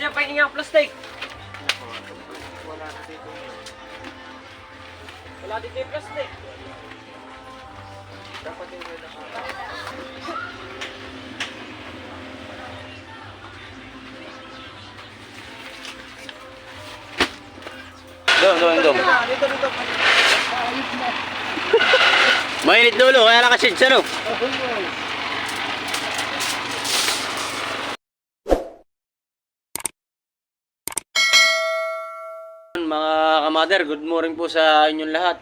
Diyan, pahingi ang plastic. Wala dito yung plastic. Dapat yung wala. Dom. Dito. Mainit dulo, kaya nakasidsa no? Mga kamader, good morning po sa inyong lahat.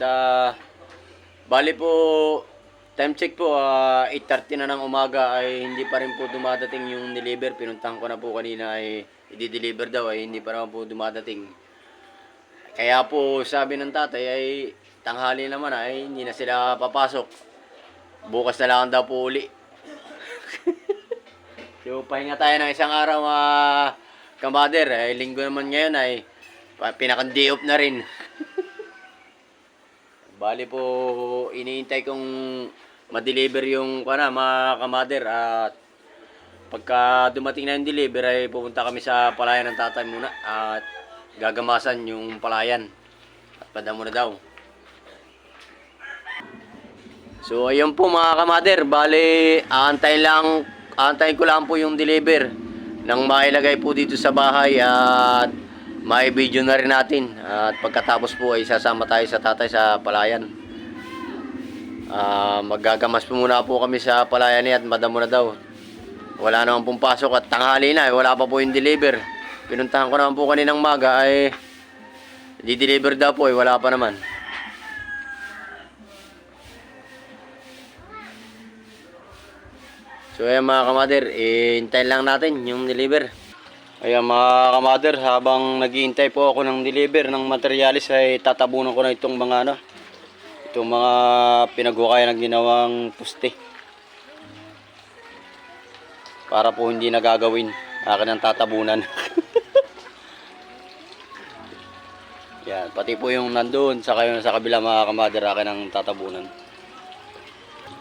Bali po, time check po, 8:30 na ng umaga ay hindi pa rin po dumadating yung deliver. Pinuntahan ko na po kanina ay i-deliver daw ay hindi pa naman po dumadating. Kaya po sabi ng tatay ay tanghali naman ay hindi na sila papasok. Bukas na lang daw po uli. So pahinga tayo ng isang araw mga kamader. Ay linggo naman ngayon ay pinaka-day off na rin. Bali po iniintay kong ma-deliver yung mga kamader at pagka dumating na yung deliver ay pupunta kami sa palayan ng tatay muna at gagamasan yung palayan at padamo na daw. So ayun po mga kamader, bali aantayin ko lang po yung deliver nang mailagay po dito sa bahay at may video na rin natin at pagkatapos po ay sasama tayo sa tatay sa palayan. Maggagamas po muna po kami sa palayan niya at madamo na daw. Wala naman pong pasok at tanghali na wala pa po yung deliver. Pinuntahan ko naman po kaninang maga ay di-deliver daw po wala pa naman. So ayan mga kamader, hintayin lang natin yung deliver. Ayan mga kamader, habang naghihintay po ako ng deliver ng materialis ay tatabunan ko na itong mga itong mga pinaghukayan ng ginawang puste. Para po hindi nagagawin, akin ang tatabunan. Yan, pati po yung nandoon, saka yung sa kabila mga kamader, akin ang tatabunan.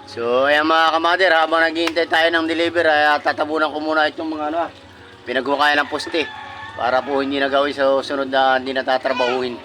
So, ayan mga kamader, habang naghihintay tayo ng deliver, ay tatabunan ko muna itong mga pinaghukayan ng poste. Para po hindi nagawin sa sunod na hindi natatrabahuhin.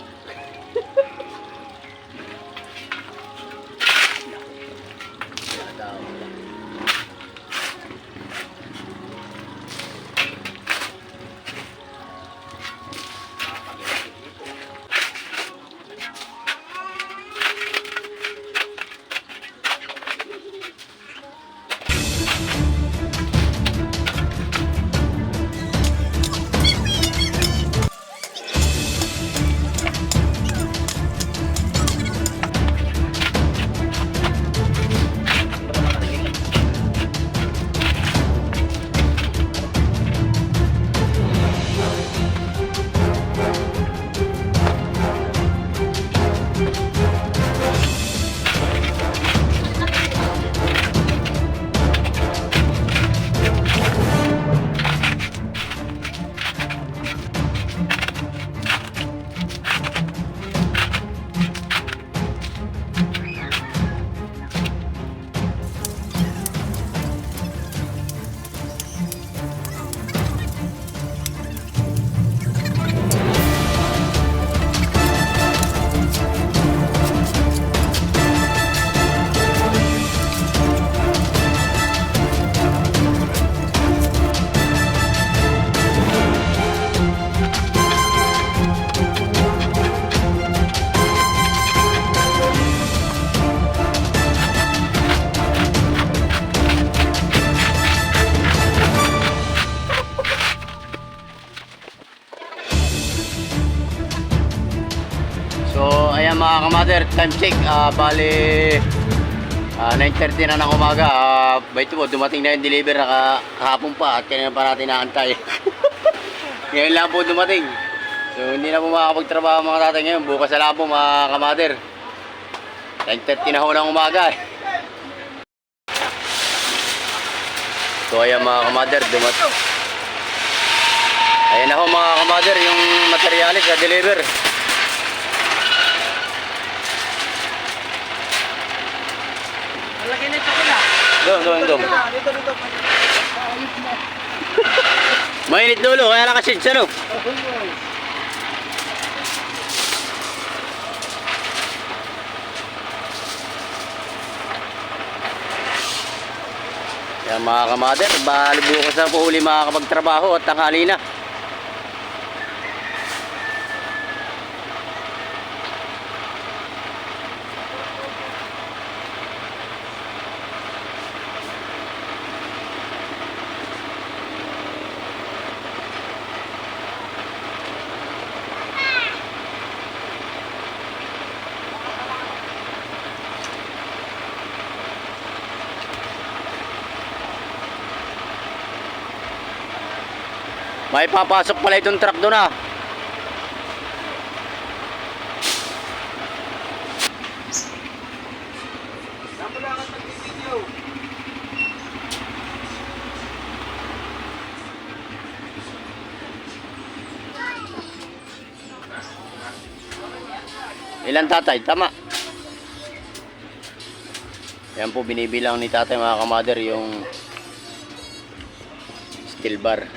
So ayan mga kamader, time check, bali 9:30 na ng umaga. By the way, dumating na yung deliver kahapon pa at kanina pa natin naantay. Ngayon lang po dumating. So hindi na po makakapagtrabaho mga tatay ngayon. Bukas na lang po mga kamader. 9:30 na ho ng umaga. So ayan mga kamader, dumating. Ayan na ho mga kamader, yung materialis na deliver. Malaki na ito ko na. Doon. Dito. Mainit dulo, kaya nakasid siya, no? Yan mga kamader, bali bukas na po uli makakapagtrabaho at tanghali na. May papasok pala itong truck doon ah. Ilan tatay? Tama. Yan po binibilang ni tatay mga kamader yung steel bar.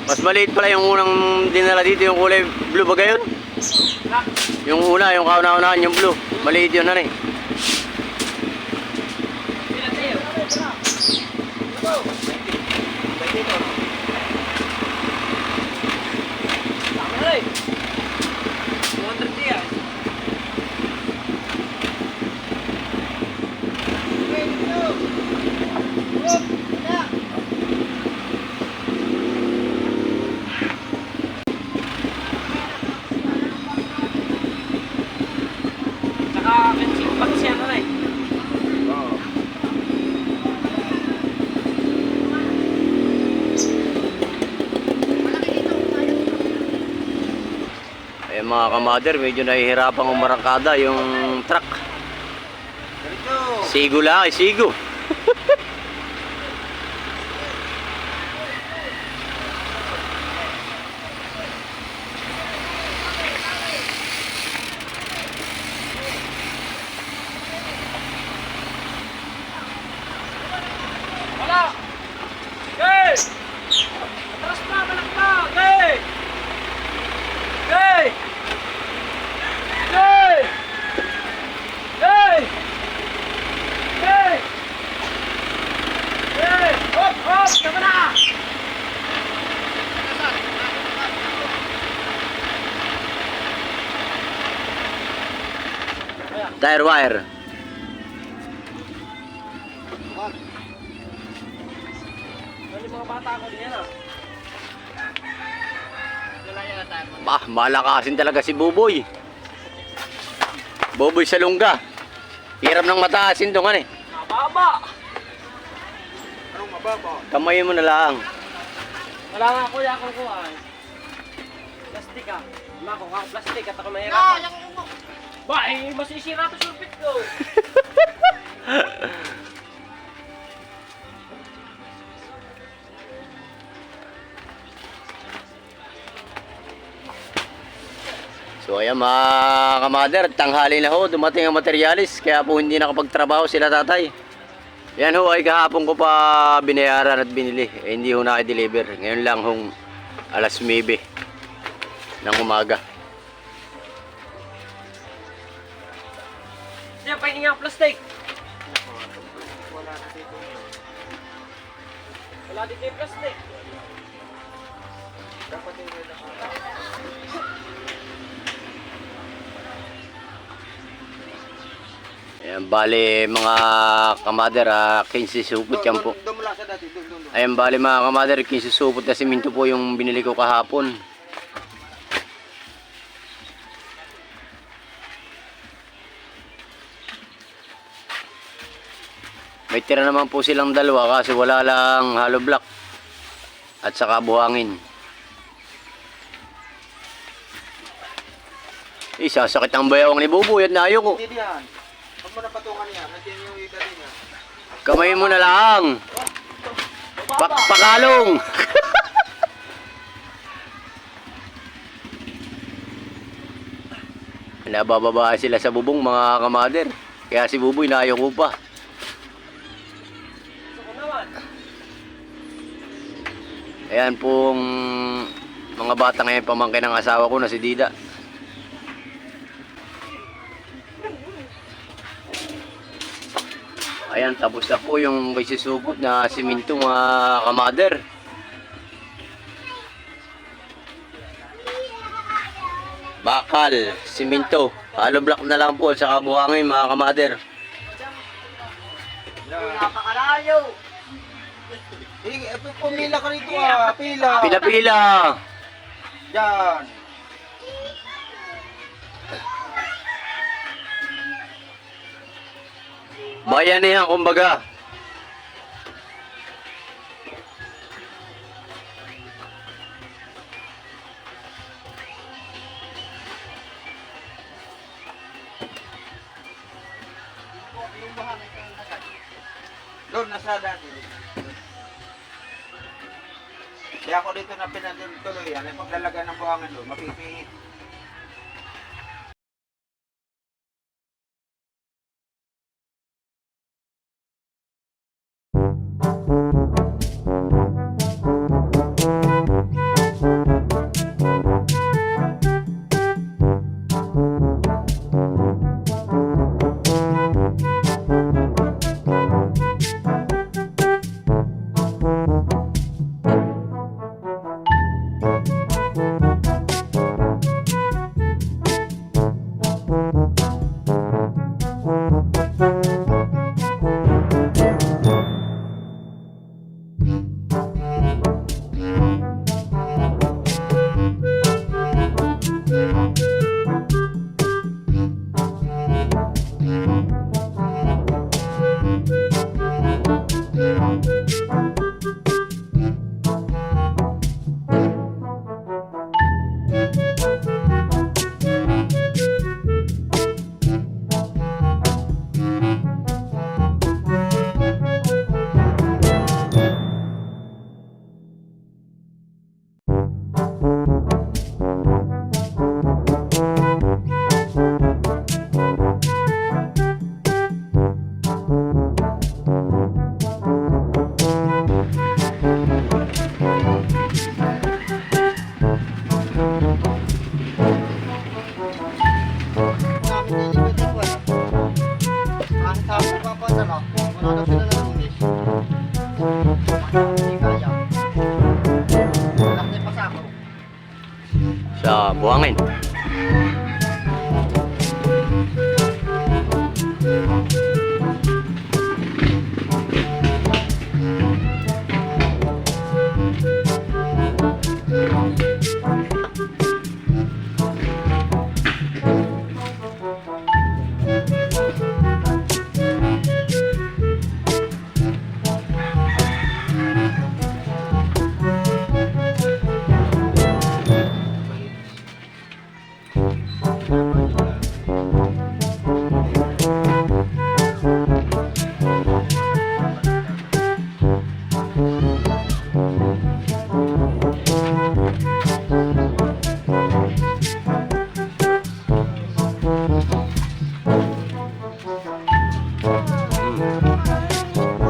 Mas maliit pala yung unang dinala dito, yung kulay blue ba gayon? Yung una, yung kauna-unahan, yung blue. Maliit yun, ano eh. Ayan mga kamader, medyo nahihirapang umarangkada yung truck. Sigo lang, sigo. Wala! Hey! Atras pa! Balak pa! Hey! Hey! Hey! Hey! Hey! Hey! Hop! Hop! Tama na! Tire wire. Ano yung mga bata ko din yan ah? Bah, malakasin talaga si Buboy. Buboy sa lungga. Hirap ng mataasin doon kan eh. Mababa! Anong mababa? Kamay mo na lang. Wala nga kuya akong kuhan. Plastic ah. Mako nga plastic at ako mahirapan. Ba, eh, masisira to surpit ko. So ayan mga kamader, tanghali na ho, dumating ang materialis, kaya po hindi nakapagtrabaho sila tatay. Yan ho ay kahapon ko pa binayaran at binili, hindi ho na-deliver. Ngayon lang hong alas 9 ng umaga. Diyan, pahingin ang plastic. Wala dito yung plastic. Dapat yung Ayan, bali mga kamader, 15 supot yan po. Ayan, bali mga kamader, 15 supot na siminto po yung binili ko kahapon. May tira naman po silang dalawa kasi wala lang hollow block at saka buhangin. Sasakit ang bayawang ni Buboy at nayo ko. Hindi yan. Huwag mo na patungan yan. Nandiyan yung iba din yan. Kamay mo na lang. Pakalong. Nabababa sila sa bubong mga kamader. Kaya si Buboy nayo ko pa. Ayan pong mga bata ngayon pamangkin ng asawa ko na si Dida. Ayan, tapos na po yung may susubot na siminto mga kamader. Bakal, siminto. Hollow block na lang po sa kabuhangin mga kamader. Napakalayo! Pumila ka rito pila. Pila-pila. Yan. Bayan na yan, kumbaga. Doon, nasa dati. Kaya ako dito na pinatuloy yan. Ay paglalagay ng buhangin doon, mapipihit. Sa buhangin.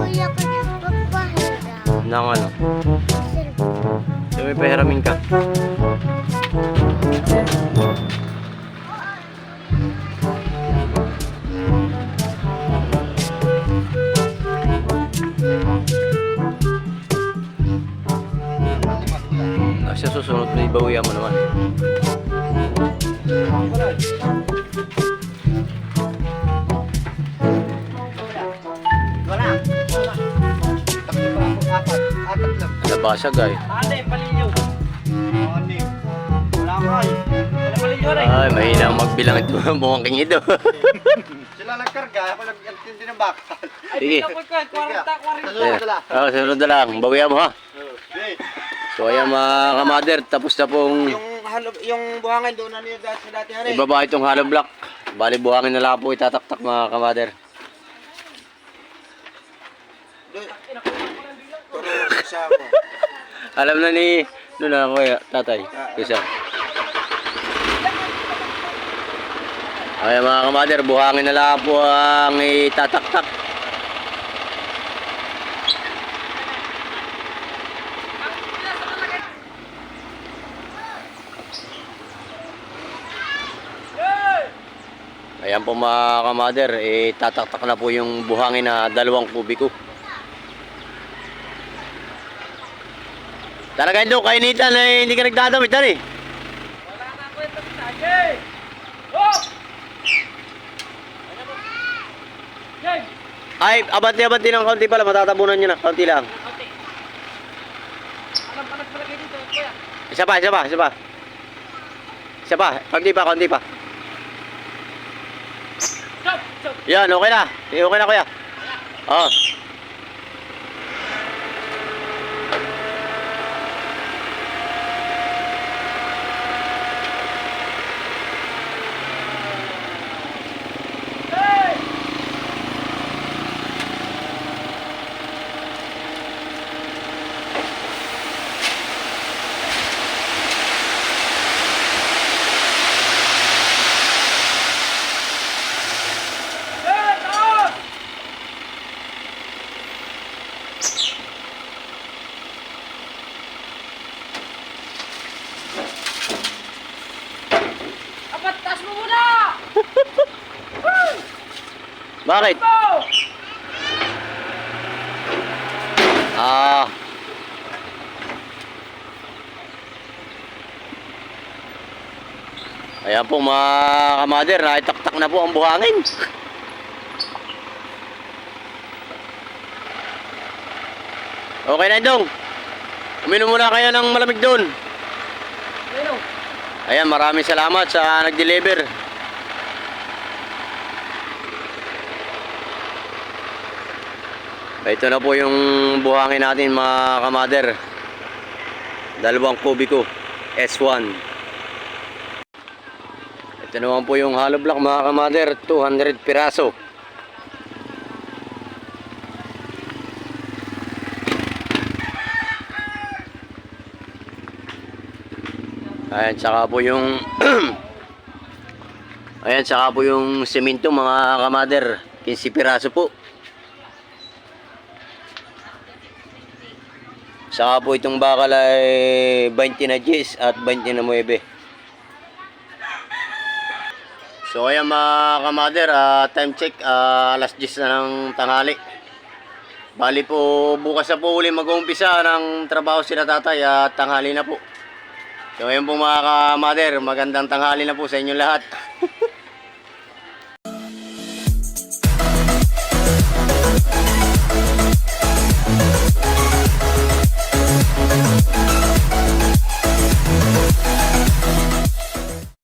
Kuya ka nagpapahiram. Nang ano? So, may pahiramin ka. Sa susunod na ibawihan mo naman. Wala. Takbo pa ako, apat. Apat lang. Nabasag ay. Ate, palilyo. Anim. Wala ka eh. Wala palilyo rin. Ay, mahina magbilang ito. Bungking ito. Sila nagkarga, ako nag-antindi ng bakal. Ay, Sige. dito ko ikaw. 40. Sila. Sunod na lang. Bawihan mo ha. Okay. So ayan mga kamader, tapos na pong Yung yung buhangin doon na niya sa dati ano eh. Ibaba itong hollow block. Bali buhangin na lang po itataktak mga kamader. Doon. Turo isa ako. Alam na ni Luna kuya, tatay. Isa. Ay mga kamader, buhangin na lang po ang itataktak. Ayan po mga kamader, tataktak na po yung buhangin na 2 kubiko. Talaga doon, kainitan na hindi ka nagdadamit eh. Wala ka kwenta si Tajay! Oh! Game! Ay, abante ng kaunti pala, matatabunan nyo na, kaunti lang. Okay. Alam pa nagpalagay dito, kuya. Isa pa. Kaunti pa. Stop! Stop! Yan, okay na. Okay na kuya. Oo. Hey! Hey! Taas! Apat, taas mo muna! Bakit? Go! Ah. Ayan po mga kamader, naitaktak na po ang buhangin. Okay na dong. Uminom muna kayo ng malamig doon. Ayun. Ayan, maraming salamat sa nag-deliver. Ito na po yung buhangin natin mga kamader. 2 kubiko S1. Ito naman po yung hollow block mga kamader, 200 piraso. Ayan, saka po yung ayan, saka po yung semento mga kamader, 15 piraso po. Saka po itong bakal ay 20 na Gs at 20 na 9. So ayan mga kamader, time check, alas 10 na ng tanghali. Bali po bukas na po uli mag-uumpisa ng trabaho sila tatay at tanghali na po. So ayan po mga kamader, magandang tanghali na po sa inyong lahat.